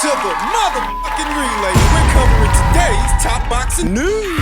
to the motherfucking relay. We're covering today's top boxing news.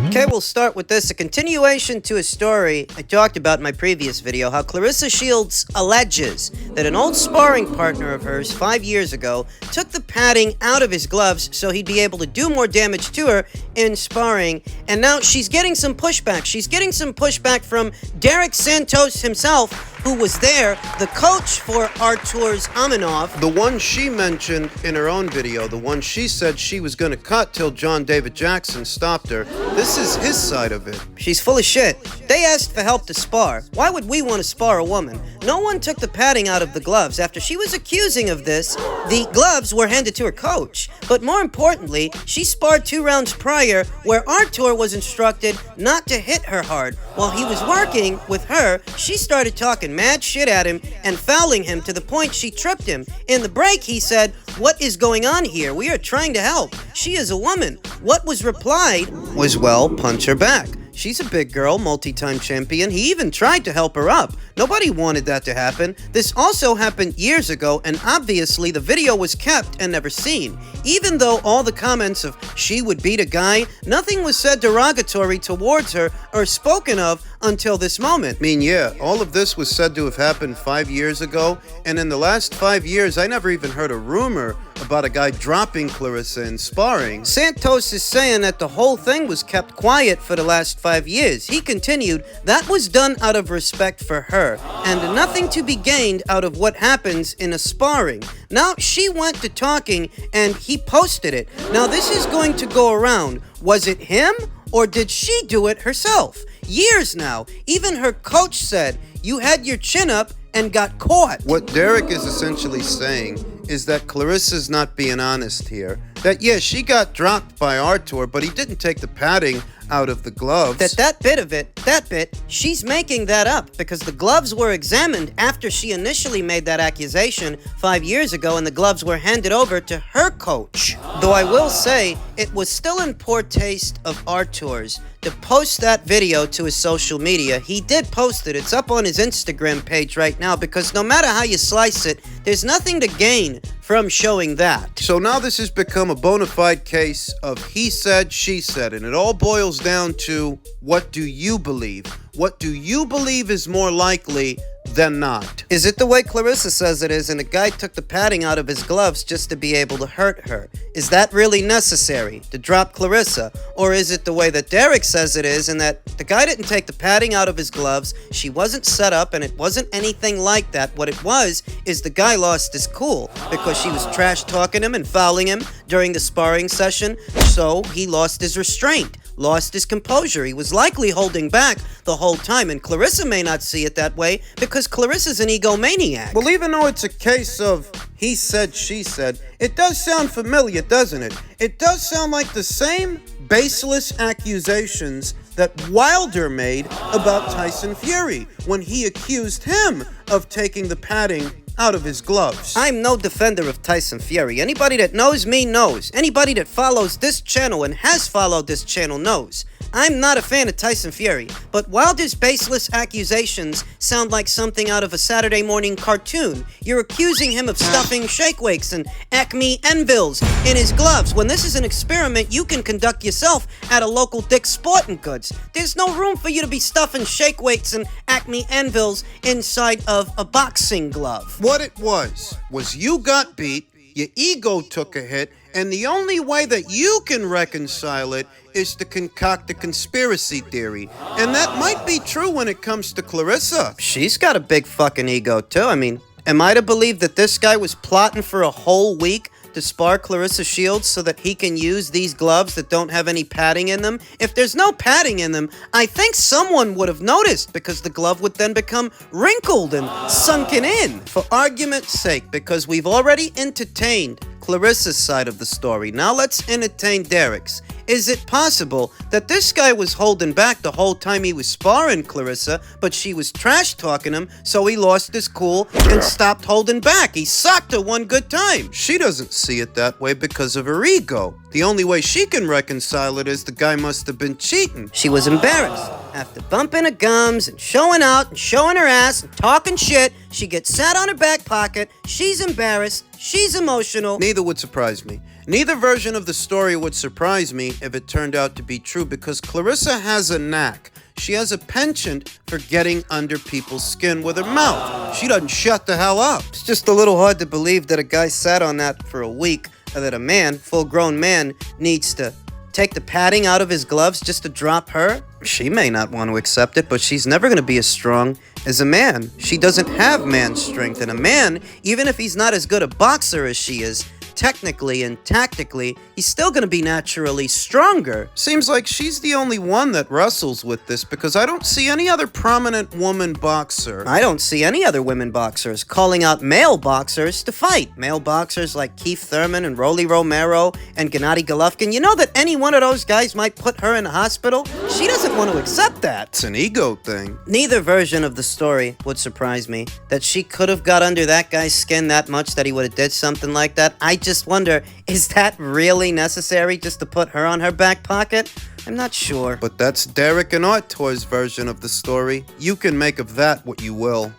Okay, we'll start with this. A continuation to a story I talked about in my previous video, how Clarissa Shields alleges that an old sparring partner of hers 5 years ago took the padding out of his gloves so he'd be able to do more damage to her in sparring, and now she's getting some pushback. She's getting some pushback from Derik Santos himself, who was there, the coach for Artur's Amanov. The one she mentioned in her own video, the one she said she was going to cut till John David Jackson stopped her. This is his side of it. She's full of shit. They asked for help to spar. Why would we want to spar a woman? No one took the padding out of the gloves. After she was accusing of this, the gloves were handed to her coach. But more importantly, she sparred 2 rounds prior where Artur was instructed not to hit her hard. While he was working with her, she started talking mad shit at him and fouling him to the point she tripped him. In the break, he said, "What is going on here? We are trying to help. She is a woman." What was replied was, "Well, punch her back. She's a big girl, multi-time champion." He even tried to help her up. Nobody wanted that to happen. This also happened years ago, and obviously the video was kept and never seen. Even though all the comments of she would beat a guy, nothing was said derogatory towards her or spoken of until this moment. I mean, yeah, all of this was said to have happened 5 years ago, and in the last 5 years, I never even heard a rumor about a guy dropping Clarissa in sparring. Santos is saying that the whole thing was kept quiet for the last 5 years. He continued, that was done out of respect for her, and nothing to be gained out of what happens in a sparring. Now, she went to talking, and he posted it. Now, this is going to go around. Was it him, or did she do it herself? Years now, even her coach said, you had your chin up and got caught. What Derik is essentially saying is that Clarissa's not being honest here. That, yeah, she got dropped by Artur, but he didn't take the padding out of the gloves. That bit, she's making that up because the gloves were examined after she initially made that accusation 5 years ago, and the gloves were handed over to her coach. Though I will say, it was still in poor taste of Artur's to post that video to his social media. He did post it. It's up on his Instagram page right now, because no matter how you slice it, there's nothing to gain from showing that. So now this has become a bona fide case of he said, she said, and it all boils down to, what do you believe? What do you believe is more likely than not? Is it the way Clarissa says it is, and the guy took the padding out of his gloves just to be able to hurt her? Is that really necessary, to drop Clarissa? Or is it the way that Derik says it is, and that the guy didn't take the padding out of his gloves, she wasn't set up, and it wasn't anything like that? What it was is the guy lost his cool because she was trash-talking him and fouling him during the sparring session, so he lost his restraint, lost his composure. He was likely holding back the whole time, and Clarissa may not see it that way because Clarissa's an egomaniac. Well, even though it's a case of he said, she said, it does sound familiar, doesn't it? It does sound like the same baseless accusations that Wilder made about Tyson Fury when he accused him of taking the padding out of his gloves. I'm no defender of Tyson Fury. Anybody that knows me knows. Anybody that follows this channel and has followed this channel knows. I'm not a fan of Tyson Fury, but Wilder's baseless accusations sound like something out of a Saturday morning cartoon. You're accusing him of stuffing shake wakes and Acme Envilles in his gloves, when this is an experiment you can conduct yourself at a local Dick's Sporting Goods. There's no room for you to be stuffing shake weights and Acme Envilles inside of a boxing glove. What it was you got beat, your ego took a hit, and the only way that you can reconcile it is to concoct a conspiracy theory. And that might be true when it comes to Clarissa. She's got a big fucking ego, too. I mean, am I to believe that this guy was plotting for a whole week to spar Clarissa Shields so that he can use these gloves that don't have any padding in them? If there's no padding in them, I think someone would have noticed, because the glove would then become wrinkled and sunken in. For argument's sake, because we've already entertained Clarissa's side of the story, now let's entertain Derik's. Is it possible that this guy was holding back the whole time he was sparring Clarissa, but she was trash-talking him, so he lost his cool and stopped holding back? He socked her one good time. She doesn't see it that way because of her ego. The only way she can reconcile it is the guy must have been cheating. She was embarrassed. After bumping her gums and showing out and showing her ass and talking shit, she gets sat on her back pocket, she's embarrassed, she's emotional. Neither would surprise me. Neither version of the story would surprise me if it turned out to be true, because Clarissa has a knack. She has a penchant for getting under people's skin with her mouth. She doesn't shut the hell up. It's just a little hard to believe that a guy sat on that for a week, or that a man, full-grown man, needs to take the padding out of his gloves just to drop her. She may not want to accept it, but she's never going to be as strong as a man. She doesn't have man strength, and a man, even if he's not as good a boxer as she is, technically and tactically, he's still going to be naturally stronger. Seems like she's the only one that wrestles with this, because I don't see any other prominent woman boxer. I don't see any other women boxers calling out male boxers to fight. Male boxers like Keith Thurman and Rolly Romero and Gennady Golovkin. You know that any one of those guys might put her in the hospital? She doesn't want to accept that. It's an ego thing. Neither version of the story would surprise me. That she could have got under that guy's skin that much that he would have did something like that. I just wonder, is that really necessary just to put her on her back pocket? I'm not sure. But that's Derik and Artur's version of the story. You can make of that what you will.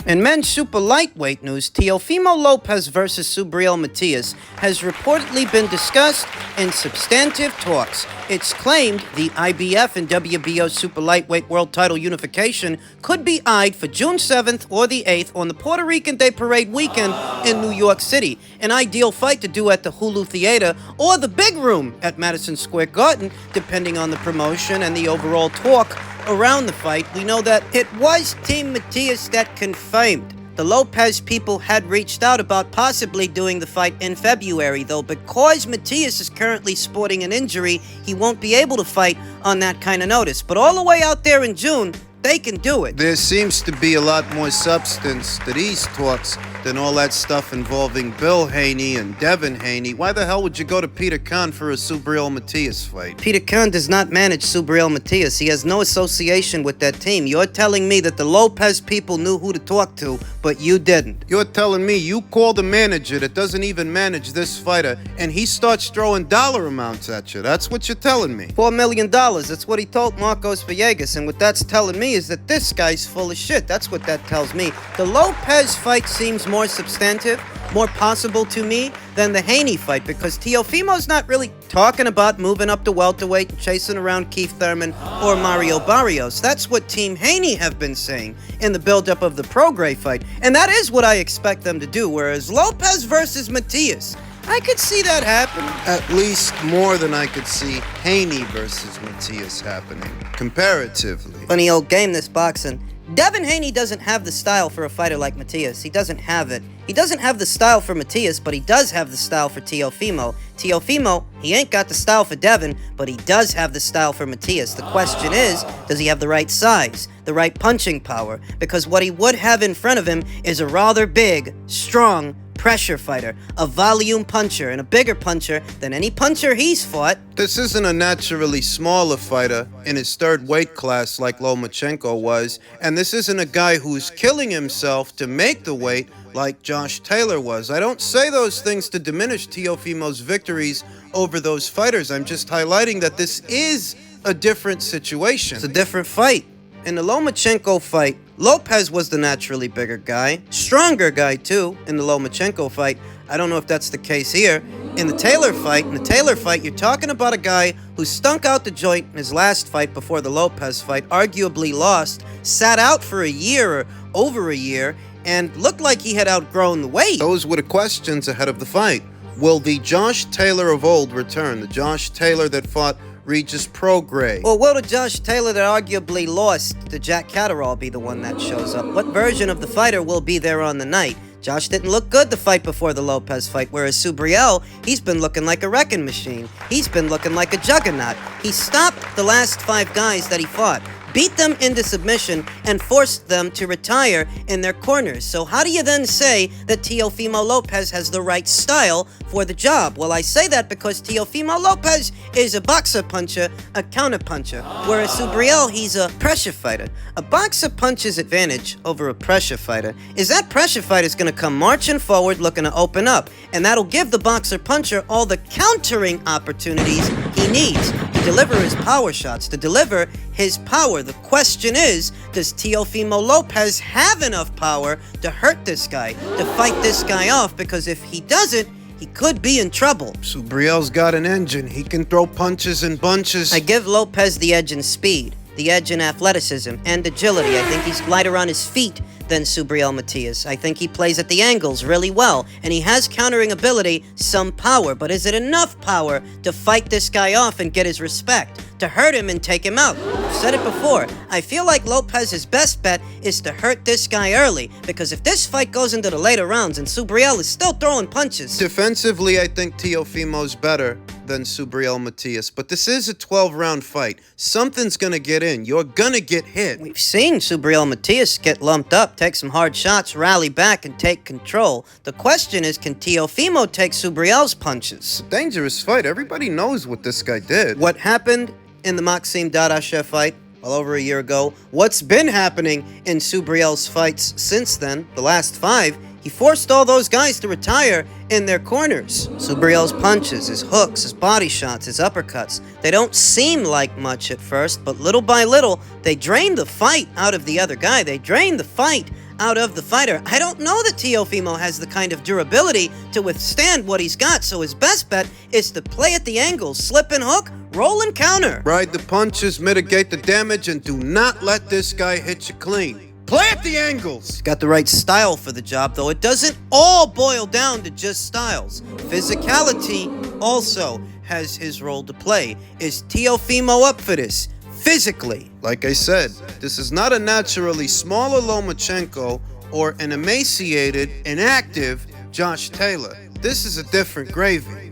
In men's super lightweight news, Teofimo Lopez versus Subriel Matias has reportedly been discussed in substantive talks. It's claimed the IBF and WBO super lightweight world title unification could be eyed for June 7th or the 8th on the Puerto Rican Day Parade weekend in New York City. An ideal fight to do at the Hulu Theater or the Big Room at Madison Square Garden, depending on the promotion and the overall talk around the fight. We know that it was Team Matias that confirmed. The Lopez people had reached out about possibly doing the fight in February, though because Matias is currently sporting an injury, he won't be able to fight on that kind of notice. But all the way out there in June, they can do it. There seems to be a lot more substance to these talks than all that stuff involving Bill Haney and Devin Haney. Why the hell would you go to Peter Khan for a Subriel Matias fight? Peter Khan does not manage Subriel Matias. He has no association with that team. You're telling me that the Lopez people knew who to talk to, but you didn't. You're telling me you called a manager that doesn't even manage this fighter, and he starts throwing dollar amounts at you. That's what you're telling me. $4 million. That's what he told Marcos Villegas, and what that's telling me is that this guy's full of shit. That's what that tells me. The Lopez fight seems more substantive, more possible to me than the Haney fight, because Teofimo's not really talking about moving up to welterweight and chasing around Keith Thurman or Mario Barrios. That's what Team Haney have been saying in the build-up of the Prograis fight, and that is what I expect them to do, whereas Lopez versus Matias, I could see that happen. At least more than I could see Haney versus Matias happening, comparatively. Funny old game, this boxing. Devin Haney doesn't have the style for a fighter like Matias. He doesn't have it. He doesn't have the style for Matias, but he does have the style for Teofimo. Teofimo, he ain't got the style for Devin, but he does have the style for Matias. The question is, does he have the right size, the right punching power? Because what he would have in front of him is a rather big, strong pressure fighter, a volume puncher, and a bigger puncher than any puncher he's fought. This isn't a naturally smaller fighter in his third weight class like Lomachenko was, and this isn't a guy who's killing himself to make the weight like Josh Taylor was. I don't say those things to diminish Teofimo's victories over those fighters. I'm just highlighting that this is a different situation. It's a different fight. In the Lomachenko fight, Lopez was the naturally bigger guy, stronger guy too, in the Lomachenko fight. I don't know if that's the case here. In the Taylor fight, you're talking about a guy who stunk out the joint in his last fight before the Lopez fight, arguably lost, sat out for a year or over a year, and looked like he had outgrown the weight. Those were the questions ahead of the fight. Will the Josh Taylor of old return? The Josh Taylor that fought Regis Prograis? Or will the Josh Taylor that arguably lost to Jack Catterall be the one that shows up? What version of the fighter will be there on the night? Josh didn't look good the fight before the Lopez fight, whereas Subriel, he's been looking like a wrecking machine. He's been looking like a juggernaut. He stopped the last 5 guys that he fought, beat them into submission, and forced them to retire in their corners. So how do you then say that Teofimo Lopez has the right style for the job? Well, I say that because Teofimo Lopez is a boxer puncher, a counter puncher, whereas Subriel, he's a pressure fighter. A boxer puncher's advantage over a pressure fighter is that pressure fighter's going to come marching forward looking to open up, and that'll give the boxer puncher all the countering opportunities he needs. deliver his power shots, to deliver his power. The question is, does Teofimo Lopez have enough power to hurt this guy, to fight this guy off? Because if he doesn't, he could be in trouble. Subriel's got an engine. He can throw punches in bunches. I give Lopez the edge in speed, the edge in athleticism and agility. I think he's lighter on his feet than Subriel Matias. I think he plays at the angles really well, and he has countering ability, some power, but is it enough power to fight this guy off and get his respect? To hurt him and take him out? I've said it before. I feel like Lopez's best bet is to hurt this guy early, because if this fight goes into the later rounds and Subriel is still throwing punches... Defensively, I think Teofimo's better than Subriel Matias, but this is a 12-round fight. Something's gonna get in. You're gonna get hit. We've seen Subriel Matias get lumped up, take some hard shots, rally back, and take control. The question is, can Teofimo take Subriel's punches? Dangerous fight. Everybody knows what this guy did. What happened in the Maxim Dadashev fight well over a year ago, what's been happening in Subriel's fights since then, the last 5, he forced all those guys to retire in their corners. Subriel's punches, his hooks, his body shots, his uppercuts, they don't seem like much at first, but little by little, they drain the fight out of the other guy. They drain the fight out of the fighter. I don't know that Teofimo has the kind of durability to withstand what he's got, so his best bet is to play at the angles, slip and hook, roll and counter. Ride the punches, mitigate the damage, and do not let this guy hit you clean. Play at the angles! He's got the right style for the job, though it doesn't all boil down to just styles. Physicality also has his role to play. Is Teofimo up for this? Physically. Like I said, this is not a naturally smaller Lomachenko or an emaciated, inactive Josh Taylor. This is a different gravy.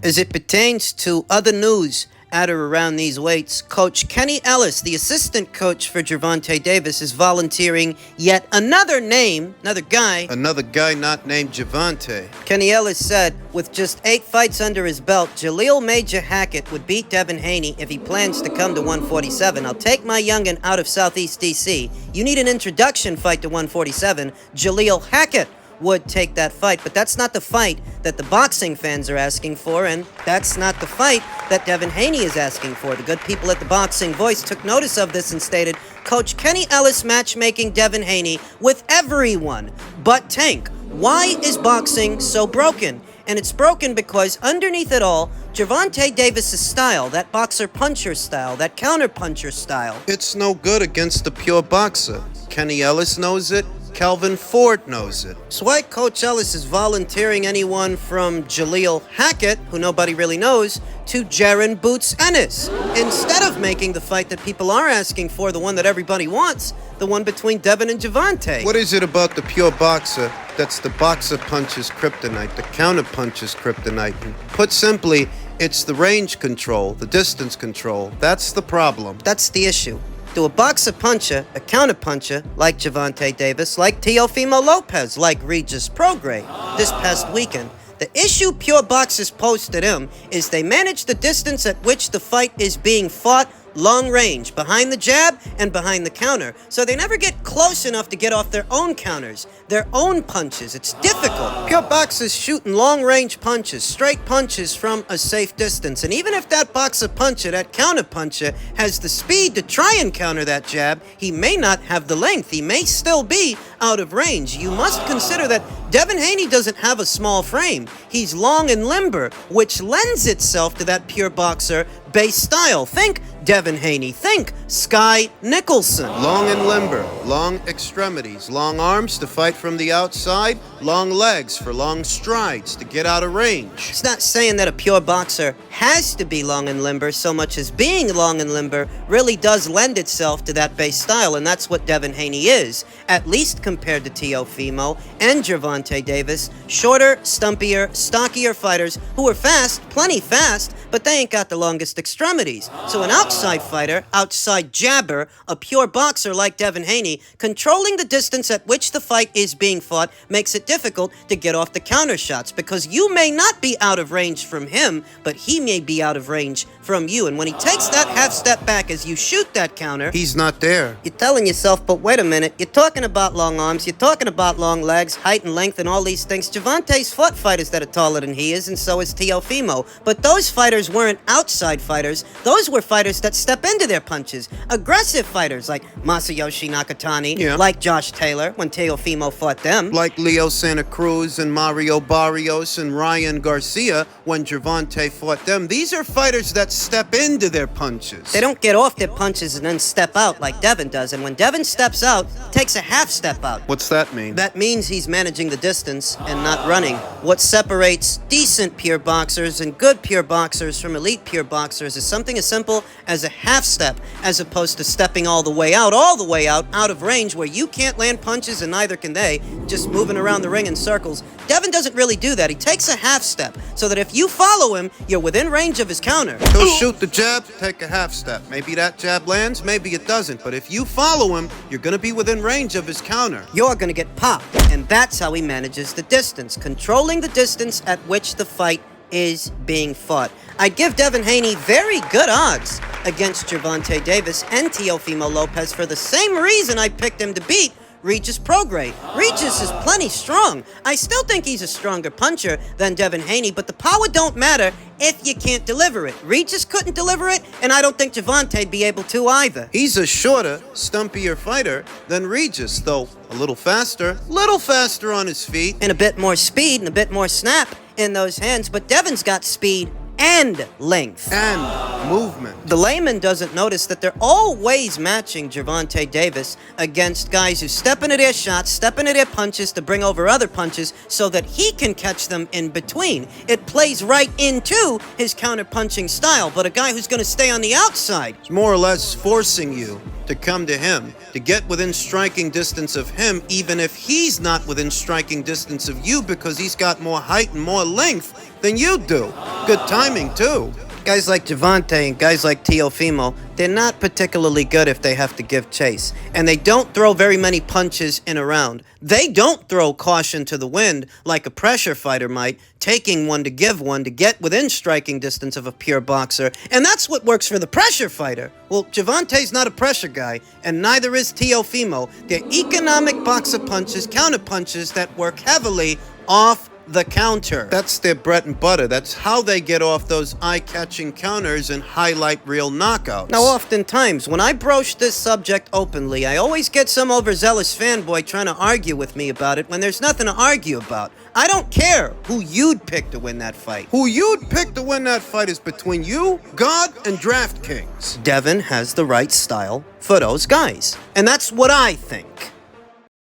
As it pertains to other news at or around these weights, Coach Kenny Ellis, the assistant coach for Gervonta Davis, is volunteering yet another name, another guy not named Gervonta. Kenny Ellis said, with just 8 fights under his belt, Jaleel Major Hackett would beat Devin Haney if he plans to come to 147. I'll take my youngin' out of Southeast DC. You need an introduction fight to 147. Jaleel Hackett would take that fight, but that's not the fight that the boxing fans are asking for, and that's not the fight that Devin Haney is asking for. The good people at the Boxing Voice took notice of this and stated, Coach Kenny Ellis matchmaking Devin Haney with everyone but Tank. Why is boxing so broken? And it's broken because underneath it all, Gervonta Davis' style, that boxer-puncher style, that counter-puncher style, it's no good against the pure boxer. Kenny Ellis knows it. Calvin Ford knows it. So why Coach Ellis is volunteering anyone from Jaleel Hackett, who nobody really knows, to Jaron Boots Ennis, instead of making the fight that people are asking for, the one that everybody wants, the one between Devin and Gervonta. What is it about the pure boxer that's the boxer punches kryptonite, the counter punches kryptonite? And put simply, it's the range control, the distance control. That's the problem. That's the issue. Do a boxer-puncher, a counter-puncher, like Gervonta Davis, like Teofimo Lopez, like Regis Prograis this past weekend. The issue pure boxers pose to them is they manage the distance at which the fight is being fought long range, behind the jab and behind the counter. So they never get close enough to get off their own counters, their own punches. It's difficult. Pure boxers shooting long range punches, straight punches from a safe distance. And even if that boxer puncher, that counter puncher, has the speed to try and counter that jab, he may not have the length. He may still be out of range. You must consider that Devin Haney doesn't have a small frame. He's long and limber, which lends itself to that pure boxer base style. Think Devin Haney. Think Sky Nicholson. Long and limber, long extremities, long arms to fight from the outside, long legs for long strides to get out of range. It's not saying that a pure boxer has to be long and limber so much as being long and limber really does lend itself to that base style, and that's what Devin Haney is, at least compared to Teofimo and Gervonta Davis. Shorter, stumpier, stockier fighters who are fast, plenty fast, but they ain't got the longest extremities. So an outsider outside fighter, outside jabber, a pure boxer like Devin Haney, controlling the distance at which the fight is being fought makes it difficult to get off the counter shots because you may not be out of range from him, but he may be out of range from you. And when he takes that half step back as you shoot that counter, He's not there. you're telling yourself, but wait a minute, you're talking about long arms, you're talking about long legs, height and length and all these things. Gervonta's fought fighters that are taller than he is, and so is Teofimo. But those fighters weren't outside fighters. Those were fighters that step into their punches. Aggressive fighters like Masayoshi Nakatani, Yeah. like Josh Taylor when Teofimo fought them. Like Leo Santa Cruz and Mario Barrios and Ryan Garcia when Gervonta fought them. These are fighters that step into their punches. They don't get off their punches and then step out like Devin does. And when Devin steps out, he takes a half step out. What's that mean? That means he's managing the distance and not running. What separates decent pure boxers and good pure boxers from elite pure boxers is something as simple as a half step, as opposed to stepping all the way out of range where you can't land punches and neither can they, just moving around the ring in circles. Devin doesn't really do that. He takes a half step so that if you follow him, you're within range of his counter. He'll shoot the jab, take a half step. Maybe that jab lands, maybe it doesn't. But if you follow him, you're going to be within range of his counter. You're gonna get popped. And that's how he manages the distance, controlling the distance at which the fight is being fought. I'd give Devin Haney very good odds against Gervonta Davis and Teofimo Lopez for the same reason I picked him to beat Regis Prograis. Regis is plenty strong. I still think he's a stronger puncher than Devin Haney, but the power don't matter if you can't deliver it. Regis couldn't deliver it, and I don't think Gervonta'd be able to either. He's a shorter, stumpier fighter than Regis, though a little faster on his feet. And a bit more speed and a bit more snap in those hands, but Devin's got speed and length. And movement. The layman doesn't notice that they're always matching Gervonta Davis against guys who step into their shots, step into their punches to bring over other punches so that he can catch them in between. It plays right into his counter-punching style, but a guy who's going to stay on the outside. It's more or less forcing you to come to him, to get within striking distance of him, even if he's not within striking distance of you because he's got more height and more length than you do. Good timing, too. Guys like Gervonta and guys like Teofimo, they're not particularly good if they have to give chase. And they don't throw very many punches in a round. They don't throw caution to the wind like a pressure fighter might, taking one to give one to get within striking distance of a pure boxer. And that's what works for the pressure fighter. Well, Gervonta's not a pressure guy, and neither is Teofimo. They're economic boxer punches, counter punches that work heavily off the counter. That's their bread and butter. That's how they get off those eye-catching counters and highlight real knockouts. Now, oftentimes, when I broach this subject openly, I always get some overzealous fanboy trying to argue with me about it when there's nothing to argue about. I don't care who you'd pick to win that fight. Who you'd pick to win that fight is between you, God, and DraftKings. Devin has the right style for those guys. And that's what I think.